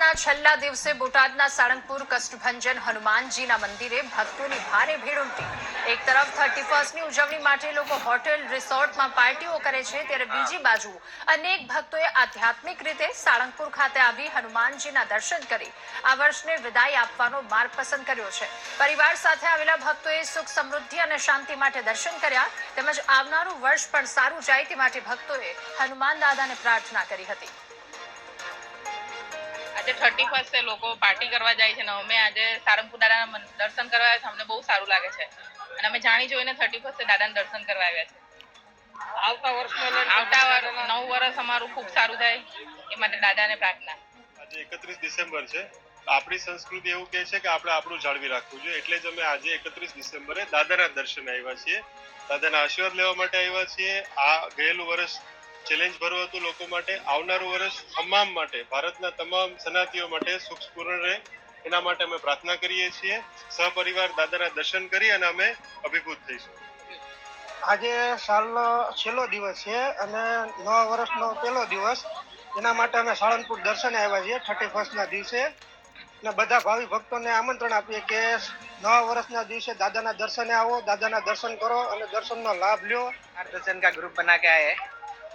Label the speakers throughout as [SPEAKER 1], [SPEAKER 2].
[SPEAKER 1] ના છેલ્લા દિવસે બોટાદના સાળંગપુર કષ્ટભંજન હનુમાનજીના મંદિરે ભક્તોની ભારે ભીડ ઉમટી। એક તરફ 31મી ઉજવણી માટે લોકો હોટેલ રિસોર્ટમાં પાર્ટીઓ કરે છે, ત્યારે બીજી બાજુ અનેક ભક્તોએ આધ્યાત્મિક રીતે સાળંગપુર ખાતે આવી હનુમાનજીના દર્શન કરી આ વર્ષને વિદાય આપવાનો માર્ગ પસંદ કર્યો છે। પરિવાર સાથે આવેલા ભક્તોએ સુખ સમૃદ્ધિ અને શાંતિ માટે દર્શન કર્યા, તેમજ આવનારું વર્ષ પણ સારું જાય તે માટે ભક્તોએ હનુમાન દાદાને પ્રાર્થના કરી હતી।
[SPEAKER 2] આજે 31 છે, લોકો પાર્ટી કરવા જાય છે ને અમે આજે સારંગપુર દાદાના દર્શન કરવા આવ્યા છે। અમને બહુ સારું લાગે છે અને અમે જાણી જોઈને 31 દાદાના દર્શન કરવા આવ્યા છે। આવતા નવું વર્ષ અમારું ખૂબ સારું થાય એ માટે દાદાને પ્રાર્થના।
[SPEAKER 3] આજે 31 ડિસેમ્બર છે। આપણી સંસ્કૃતિ એવું કહે છે કે આપણે આપણું જાળવી રાખવું જોઈએ, એટલે જ અમે આજે 31 ડિસેમ્બરે દાદાના દર્શન આવ્યા છીએ, દાદાના આશીર્વાદ લેવા માટે આવ્યા છીએ। આ ગયેલું વર્ષ ચેલેન્જ ભરવું હતું લોકો માટે, આવનારું વર્ષ તમામ માટે, ભારતના તમામ સનાતીઓ માટે સુખપૂર્ણ રહે એના માટે અમે પ્રાર્થના કરીએ છીએ। સહપરિવાર દાદાના દર્શન કરી અને અમે અભિભૂત થઈશું।
[SPEAKER 4] આજે સાલનો છેલ્લો દિવસ છે અને નવા વર્ષનો પહેલો દિવસ, એના માટે અમે સાળંગપુર દર્શને આવ્યા છીએ 31ના દિવસે અને બધા ભાવિ ભક્તોને આમંત્રણ આપીએ કે नवा वर्ष दिवसे दादा दर्शने आओ, दादा दर्शन करो और दर्शन नो लाभ लो।
[SPEAKER 5] दर्शन का ग्रुप बना के आए,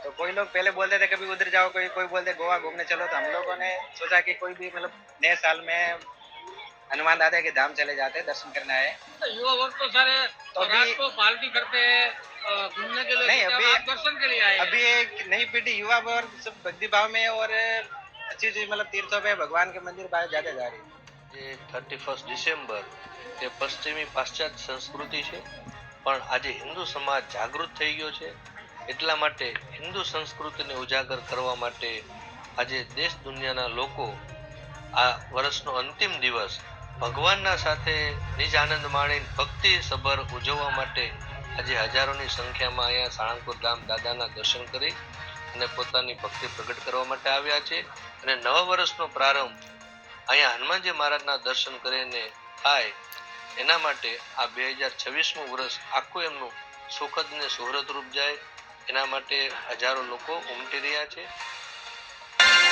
[SPEAKER 5] तो कोई लोग पहले बोलते थे कभी उधर जाओ, कोई बोलते गोवा घूमने चलो, तो हम लोगों ने सोचा कि कोई भी मतलब नए साल में हनुमान दादा के धाम चले जाते हैं, दर्शन करने आए।
[SPEAKER 6] तो युवा वर्ग तो सारे तो रात को पार्टी करते हैं घूमने के लिए,
[SPEAKER 5] नहीं अभी
[SPEAKER 6] दर्शन के लिए आए।
[SPEAKER 5] अभी एक नई पीढ़ी युवा वर्ग सब भक्ति भाव में और अच्छी चीज मतलब तीर्थों पे भगवान के मंदिर बाहर ज्यादा जा रही है।
[SPEAKER 7] 31 ડિસેમ્બર એ પશ્ચિમી પાશ્ચાત્ય સંસ્કૃતિ છે, પણ આજે હિન્દુ સમાજ જાગૃત થઈ ગયો છે, એટલા માટે હિન્દુ સંસ્કૃતિને ઉજાગર કરવા માટે આજે દેશ દુનિયાના લોકો આ વર્ષનો અંતિમ દિવસ ભગવાનના સાથે નિજ આનંદ માણી ભક્તિ સભર ઉજવવા માટે આજે હજારોની સંખ્યામાં અહીંયા સાળંગપુર ધામ દાદાના દર્શન કરી અને પોતાની ભક્તિ પ્રગટ કરવા માટે આવ્યા છે। અને નવા વર્ષનો પ્રારંભ અહીંયા હનુમાનજી મહારાજના દર્શન કરીને થાય એના માટે આ 2026મું વર્ષ આખું એમનું સુખદ ને સુહૃદ રૂપ જાય એના માટે હજારો લોકો ઉમટી રહ્યા છે।